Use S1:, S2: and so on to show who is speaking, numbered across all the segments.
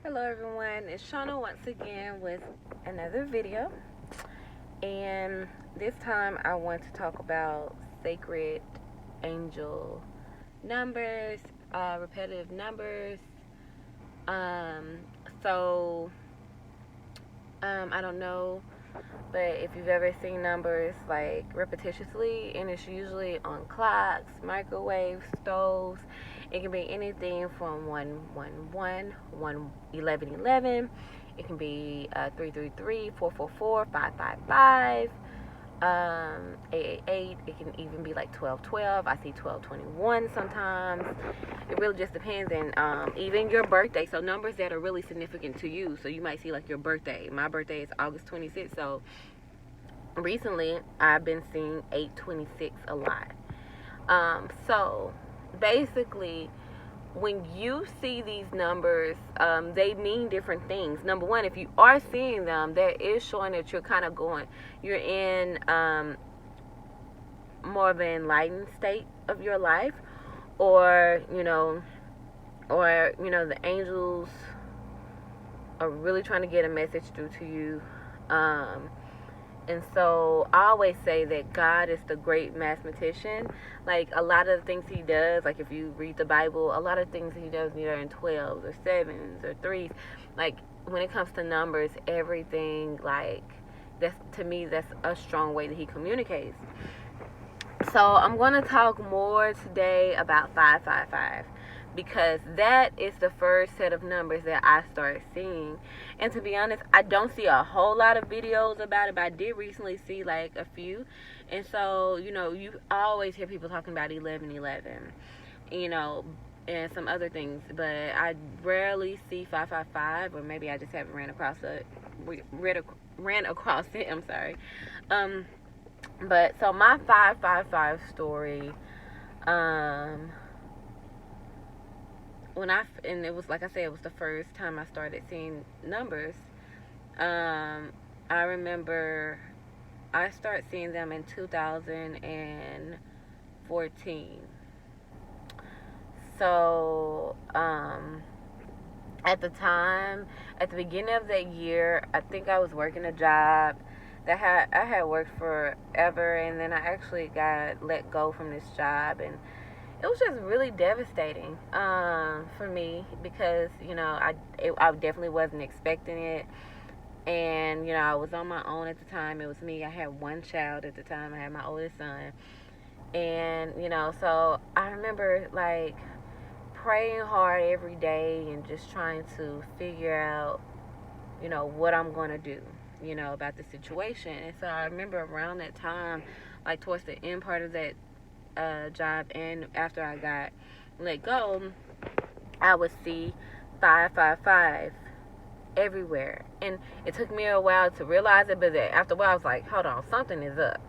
S1: Hello everyone, it's Shauna once again with another video, and this time I want to talk about sacred angel numbers, repetitive numbers. So I don't know, but if you've ever seen numbers like repetitiously, and it's usually on clocks, microwaves, stoves. It can be anything from 111, 1111. It can be 333, 444, 555, 888. It can even be like 1212. I see 1221 sometimes. It really just depends, and even your birthday. So numbers that are really significant to you. So you might see like your birthday. My birthday is August 26th. So recently I've been seeing 826 a lot. So basically, when you see these numbers, they mean different things. Number one, if you are seeing them, that is showing that you're in more of an enlightened state of your life, or the angels are really trying to get a message through to you. And so I always say that God is the great mathematician. Like a lot of the things he does, like if you read the Bible, a lot of things he does either in 12s or 7s or 3s. Like when it comes to numbers, everything, like that's, to me, that's a strong way that he communicates. So I'm going to talk more today about 555, because that is the first set of numbers that I started seeing. And to be honest, I don't see a whole lot of videos about it, but I did recently see like a few. And so, you always hear people talking about 1111, and some other things, but I rarely see 555, or maybe I just haven't ran across it. I'm sorry. But so my 555 story, and it was, like I said, it was the first time I started seeing numbers. I remember I started seeing them in 2014. So at the time, at the beginning of that year, I think I was working a job that I had worked forever, and then I actually got let go from this job, and it was just really devastating for me, because I definitely wasn't expecting it, and I was on my own at the time. It was me. I had one child at the time. I had my oldest son, and so I remember like praying hard every day and just trying to figure out what I'm going to do about the situation. And so I remember around that time, like towards the end part of that job, and after I got let go, I would see 555 everywhere, and it took me a while to realize it, but after a while I was like, hold on, something is up.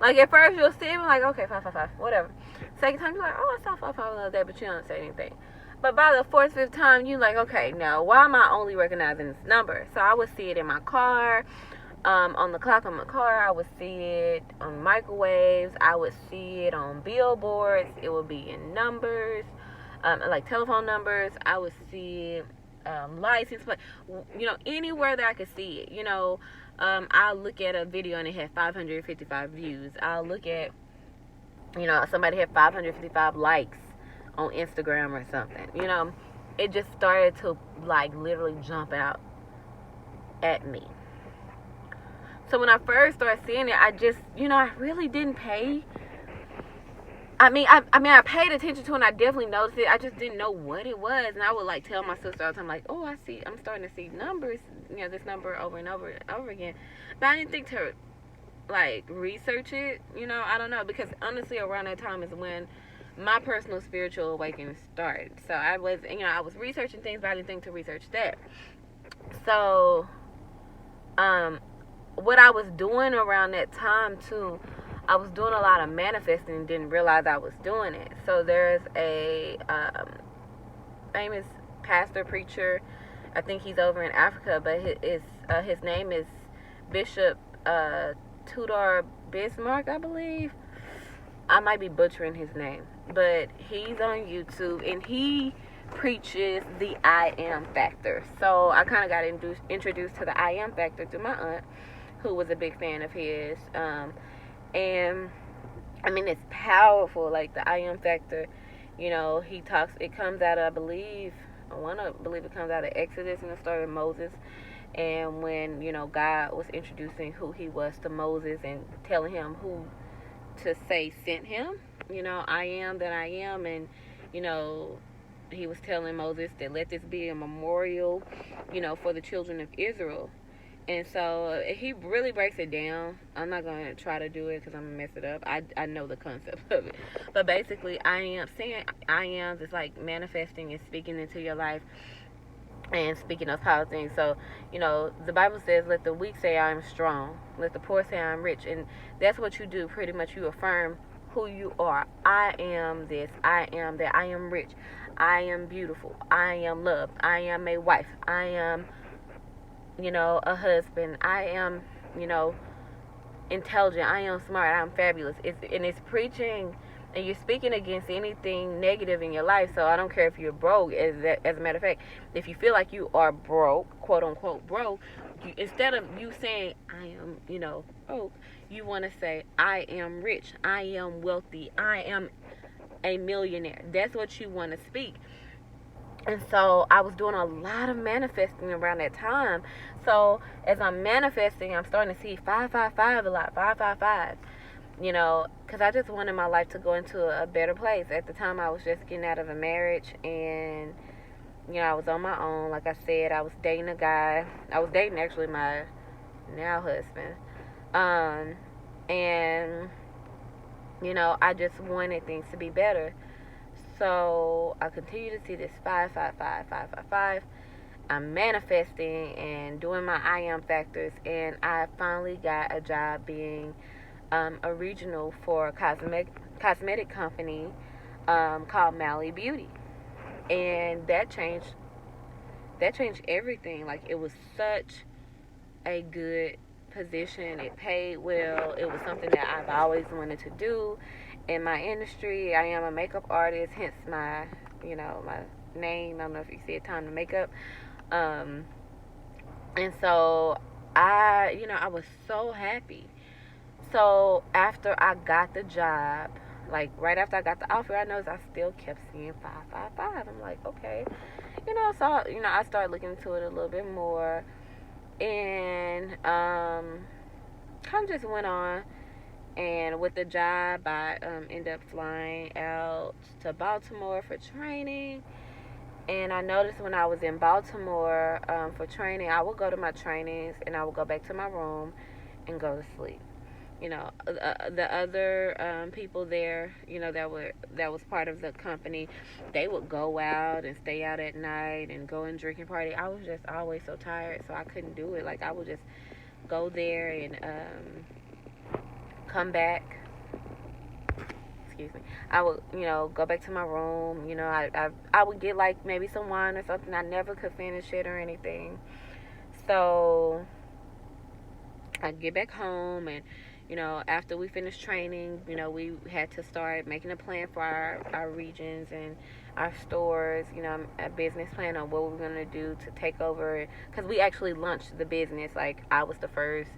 S1: Like at first you'll see it and like, okay, 555, whatever. Second time you're like, oh, I saw 555 the other day, but you don't say anything. But by the fourth, fifth time, you're like, okay, now why am I only recognizing this number? So I would see it in my car, on the clock on my car. I would see it on microwaves. I would see it on billboards. It would be in numbers, like telephone numbers. I would see license plate, anywhere that I could see it. I'll look at a video and it had 555 views. I'll look at, somebody had 555 likes on Instagram or something. It just started to like literally jump out at me. So when I first started seeing it, I just, I really didn't pay. I paid attention to it, and I definitely noticed it. I just didn't know what it was. And I would like tell my sister all the time, like, oh, I'm starting to see numbers, this number over and over and over again. But I didn't think to like research it, I don't know, because honestly around that time is when my personal spiritual awakening started. So I was researching things, but I didn't think to research that. So what I was doing around that time too, I was doing a lot of manifesting and didn't realize I was doing it. So there's a famous pastor preacher, I think he's over in Africa, but his name is Bishop Tudor Bismarck, I believe. I might be butchering his name, but he's on YouTube, and he preaches the I am factor. So I kind of got introduced to the I am factor through my aunt, who was a big fan of his. And I mean, it's powerful. Like the I am factor, he talks. It comes out of, I want to believe it comes out of Exodus in the story of Moses. And when, God was introducing who he was to Moses and telling him who to say sent him, I am that I am. And, he was telling Moses that let this be a memorial, for the children of Israel. And so he really breaks it down. I'm not going to try to do it because I'm going to mess it up. I know the concept of it. But basically, saying I am is like manifesting and speaking into your life and speaking of power things. So, the Bible says, let the weak say I am strong. Let the poor say I am rich. And that's what you do. Pretty much you affirm who you are. I am this. I am that. I am rich. I am beautiful. I am loved. I am a wife. I am, a husband. I am, intelligent. I am smart. I am fabulous. It's preaching, and you're speaking against anything negative in your life. So I don't care if you're broke. As a matter of fact, if you feel like you are broke, quote unquote broke, instead of you saying I am, broke, you want to say I am rich. I am wealthy. I am a millionaire. That's what you want to speak. And so I was doing a lot of manifesting around that time. So as I'm manifesting, I'm starting to see 555 a lot, 555. Because I just wanted my life to go into a better place. At the time, I was just getting out of a marriage, and I was on my own. Like I said, I was dating a guy. I was dating actually my now husband, and I just wanted things to be better. So I continue to see this 555, 555. I'm manifesting and doing my I am factors, and I finally got a job being a regional for a cosmetic company called Mally Beauty, and that changed everything. Like, it was such a good position. It paid well. It was something that I've always wanted to do in my industry. I am a makeup artist, hence my my name. I don't know if you see it, Time to Makeup. And so I was so happy. So after I got the job, like right after I got the offer, I noticed I still kept seeing 555. I'm like, okay, so I started looking into it a little bit more, and kind of just went on. And with the job, I ended up flying out to Baltimore for training. And I noticed when I was in Baltimore for training, I would go to my trainings and I would go back to my room and go to sleep. The other people there, that was part of the company, they would go out and stay out at night and go and drink and party. I was just always so tired, so I couldn't do it. Like, I would just go there and come back. Excuse me. I would, go back to my room. I would get like maybe some wine or something. I never could finish it or anything. So I'd get back home, and after we finished training, we had to start making a plan for our regions and our stores, a business plan on what we were going to do to take over. Because we actually launched the business. Like, I was the first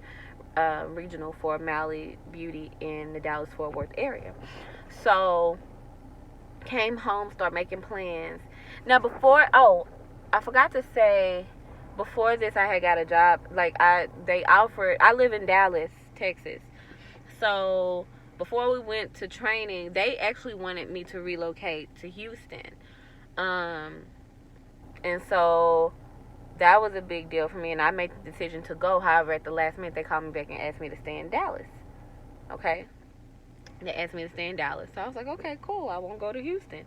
S1: regional for Mally Beauty in the Dallas-Fort Worth area. So, came home, started making plans. Now, I forgot to say, before this, I had got a job. Like, I live in Dallas, Texas. So before we went to training, they actually wanted me to relocate to Houston. And so that was a big deal for me, and I made the decision to go. However, at the last minute, they called me back and asked me to stay in Dallas. Okay? They asked me to stay in Dallas. So I was like, okay, cool. I won't go to Houston.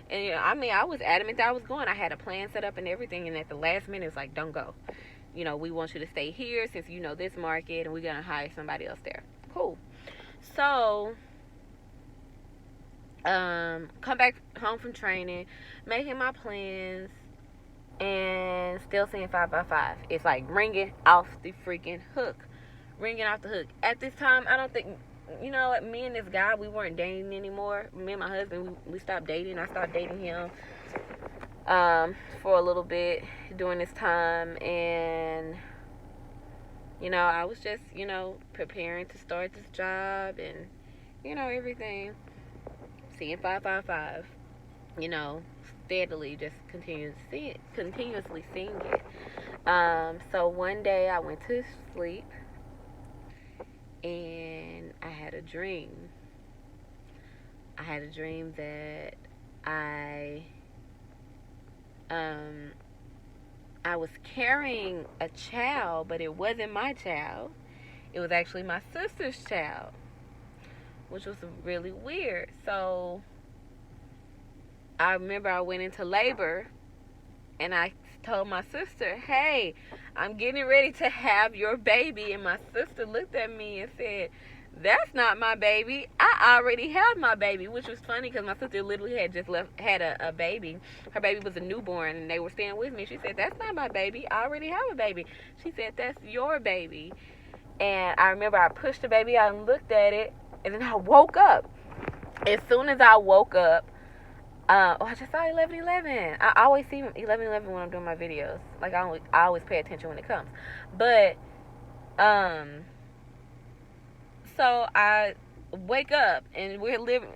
S1: And, I was adamant that I was going. I had a plan set up and everything, and at the last minute, it's like, don't go. We want you to stay here since you know this market, and we're going to hire somebody else there. Cool. So, come back home from training, making my plans, and still seeing 555. It's like ringing off the freaking hook. Ringing off the hook. At this time, I don't think, me and this guy, we weren't dating anymore. Me and my husband, we stopped dating. I stopped dating him. for a little bit during this time, and I was just preparing to start this job, and everything, seeing 555, steadily just continuously seeing it. So one day I went to sleep and I had a dream. I had a dream that um I was carrying a child, but it wasn't my child. It was actually my sister's child, which was really weird. So I remember I went into labor and I told my sister, "Hey, I'm getting ready to have your baby." And my sister looked at me and said, "That's not my baby. I already have my baby," which was funny because my sister literally had just had a baby. Her baby was a newborn, and they were staying with me. She said, "That's not my baby. I already have a baby." She said, "That's your baby." And I remember I pushed the baby out and looked at it, and then I woke up. As soon as I woke up, I just saw 11:11. I always see 11:11 when I'm doing my videos. Like I always pay attention when it comes. But so I wake up and we're living.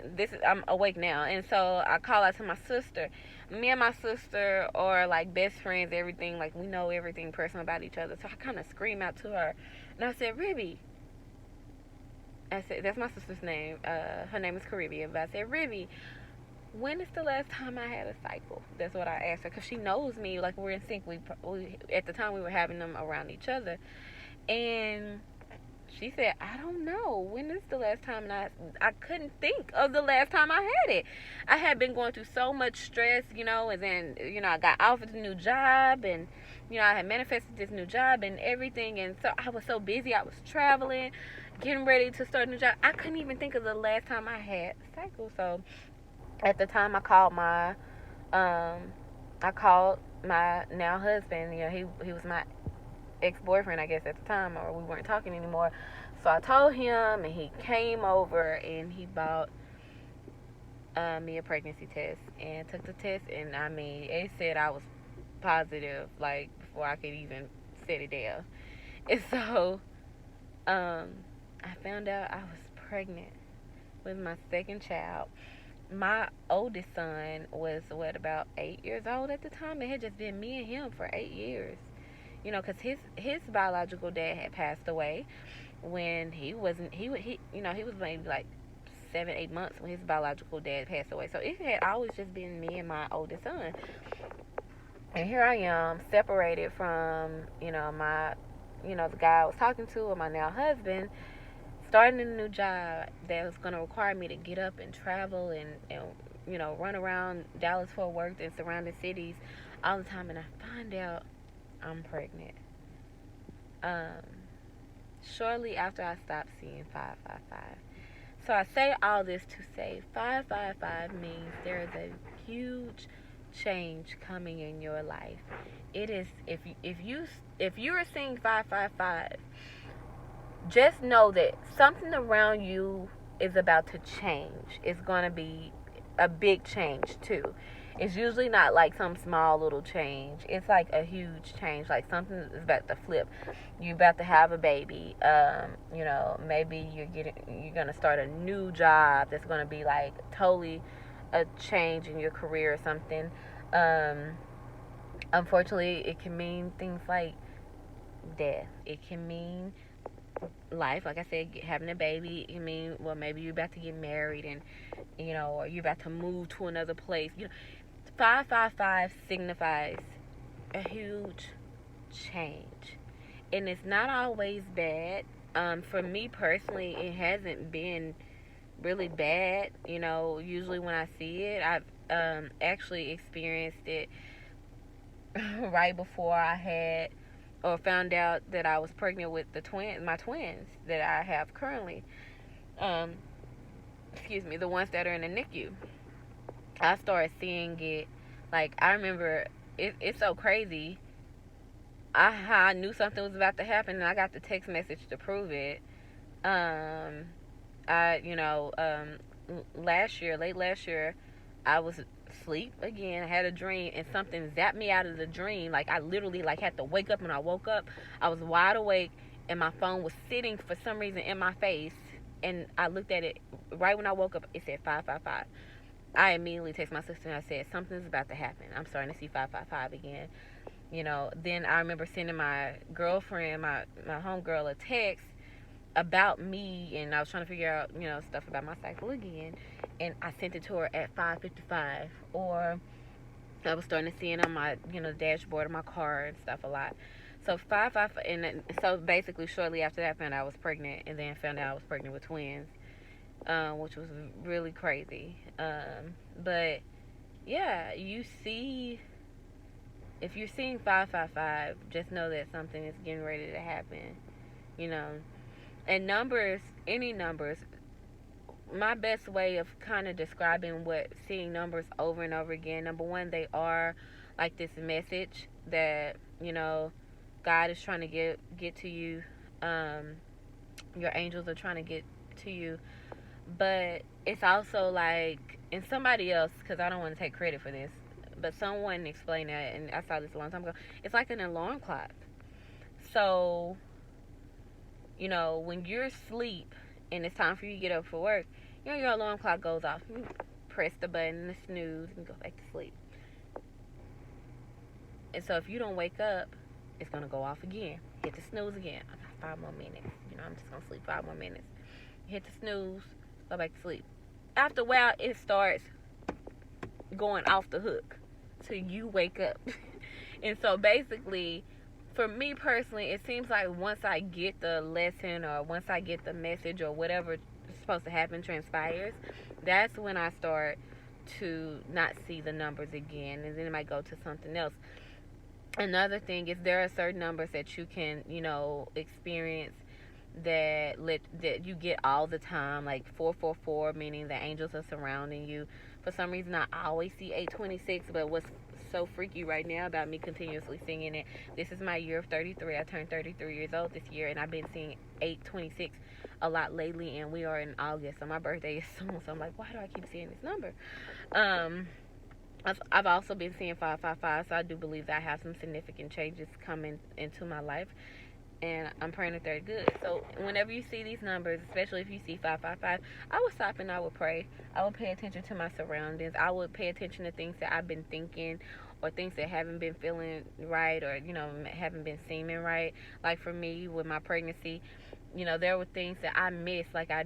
S1: I'm awake now, and so I call out to my sister. Me and my sister are like best friends. Everything, like we know everything personal about each other. So I kind of scream out to her, and I said, "Ribby." I said, that's my sister's name. Her name is Caribbean. But I said, "Ribby, when is the last time I had a cycle?" That's what I asked her, because she knows me. Like, we're in sync. We at the time we were having them around each other, and she said, "I don't know. When is the last time?" And I couldn't think of the last time I had it. I had been going through so much stress, and then I got offered a new job, and I had manifested this new job and everything, and so I was so busy. I was traveling, getting ready to start a new job. I couldn't even think of the last time I had a cycle. So at the time, I called my now husband. He was my ex-boyfriend, I guess, at the time, or we weren't talking anymore. So I told him, and he came over and he bought me a pregnancy test and took the test. And I mean, it said I was positive, like, before I could even set it down. And so I found out I was pregnant with my second child. My oldest son was about 8 years old at the time. It had just been me and him for 8 years. Because his biological dad had passed away when he wasn't, he was maybe like 7-8 months when his biological dad passed away. So it had always just been me and my oldest son. And here I am, separated from, my, the guy I was talking to, or my now husband, starting a new job that was going to require me to get up and travel and run around Dallas, Fort Worth, and surrounding cities all the time. And I find out I'm pregnant. Shortly after I stopped seeing 555. So I say all this to say 555 means there is a huge change coming in your life. It is if you are seeing 555, just know that something around you is about to change. It's going to be a big change too. It's usually not like some small little change. It's like a huge change. Like something is about to flip. You're about to have a baby. Maybe you're gonna start a new job that's gonna be like totally a change in your career or something. Unfortunately, it can mean things like death. It can mean life, like I said, having a baby. It can mean, well, maybe you're about to get married, and or you're about to move to another place. 555 signifies a huge change, and it's not always bad. For me personally, it hasn't been really bad. Usually when I see it, I've actually experienced it right before I had or found out that I was pregnant with my twins that I have currently. The ones that are in the NICU. I started seeing it. Like, I remember, it's so crazy. I knew something was about to happen, and I got the text message to prove it. Last year, late last year, I was sleep again. I had a dream, and something zapped me out of the dream. Like, I literally, like, had to wake up. And I woke up, I was wide awake, and my phone was sitting for some reason in my face. And I looked at it right when I woke up. It said 555. I immediately texted my sister and I said, something's about to happen. I'm starting to see 555 again. Then I remember sending my girlfriend, my homegirl, a text about me, and I was trying to figure out, stuff about my cycle again. And I sent it to her at 5:55. Or I was starting to see it on my, dashboard of my car and stuff a lot. So 555, and so basically shortly after that, I found out I was pregnant, and then found out I was pregnant with twins, which was really crazy. But yeah, if you're seeing 555, just know that something is getting ready to happen. And numbers, any numbers, my best way of kind of describing what seeing numbers over and over again, number one, they are like this message that, God is trying to get to you. Your angels are trying to get to you. But it's also like, and somebody else, because I don't want to take credit for this, but someone explained that, and I saw this a long time ago. It's like an alarm clock. So, when you're asleep and it's time for you to get up for work, your alarm clock goes off. You press the button, the snooze, and go back to sleep. And so if you don't wake up, it's going to go off again. Hit the snooze again. I got 5 more minutes. I'm just going to sleep 5 more minutes. Hit the snooze, go back to sleep. After a while, it starts going off the hook till you wake up. And so basically, for me personally, it seems like once I get the lesson, or once I get the message, or whatever is supposed to happen transpires, that's when I start to not see the numbers again, and then it might go to something else. Another thing is, there are certain numbers that you can, experience that you get all the time, like 444, meaning the angels are surrounding you. For some reason, I always see 826, but what's so freaky right now about me continuously singing it, this is my year of 33. I turned 33 years old this year, and I've been seeing 826 a lot lately, and we are in August, so my birthday is soon. So I'm like, why do I keep seeing this number? I've also been seeing 555, so I do believe that I have some significant changes coming into my life, and I'm praying that they're good. So whenever you see these numbers, especially if you see 555, I would stop and I would pray. I would pay attention to my surroundings. I would pay attention to things that I've been thinking, or things that haven't been feeling right, or haven't been seeming right. Like for me with my pregnancy, there were things that I missed. Like I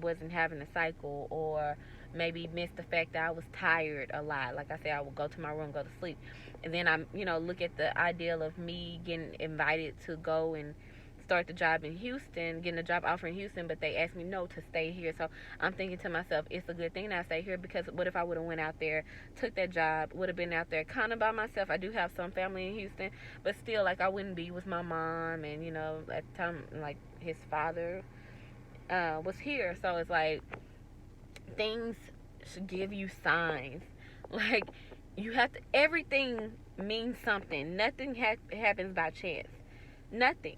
S1: wasn't having a cycle, or maybe missed the fact that I was tired a lot. Like I said, I would go to my room, go to sleep. And then I, look at the ideal of me getting invited to go and start the job in Houston, getting a job offer in Houston, but they asked me no, to stay here. So I'm thinking to myself, it's a good thing that I stay here, because what if I would have went out there, took that job, would have been out there kind of by myself. I do have some family in Houston, but still, like, I wouldn't be with my mom, and, at the time, like, his father was here. So it's like, things should give you signs. Like, you have to, everything means something. Nothing happens by chance. Nothing.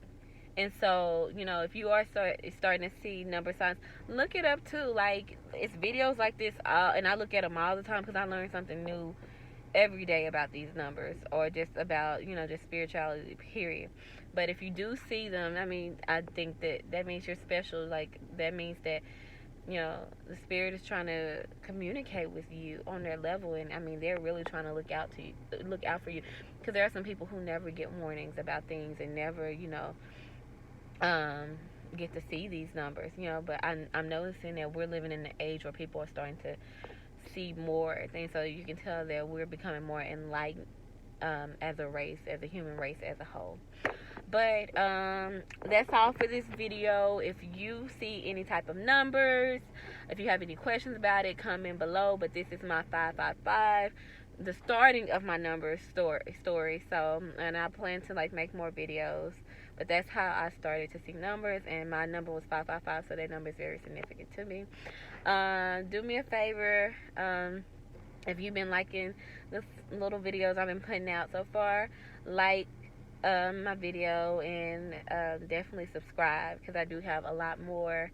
S1: And so, if you are starting to see number signs, look it up too. Like, it's videos like this, and I look at them all the time, because I learn something new every day about these numbers, or just about, just spirituality, period. But if you do see them, I think that means you're special. Like, that means that, the spirit is trying to communicate with you on their level, and they're really trying to look out for you, because there are some people who never get warnings about things, and never, get to see these numbers, but I'm noticing that we're living in an age where people are starting to see more things, so you can tell that we're becoming more enlightened, as a race, as a human race as a whole. But that's all for this video. If you see any type of numbers, if you have any questions about it, comment below. But this is my 555, the starting of my number story. So, and I plan to make more videos. But that's how I started to see numbers, and my number was 555, so that number is very significant to me. Do me a favor, if you've been liking the little videos I've been putting out so far, like my video, and definitely subscribe, because I do have a lot more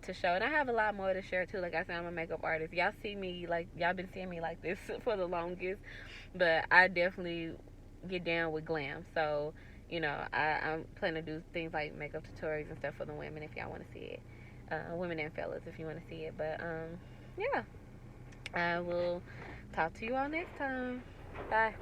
S1: to show. And I have a lot more to share too. Like I said, I'm a makeup artist. Y'all see me like y'all been seeing me like this for the longest, but I definitely get down with glam. So I'm planning to do things like makeup tutorials and stuff for the women if y'all want to see it. Women and fellas if you want to see it. But yeah, I will talk to you all next time. Bye.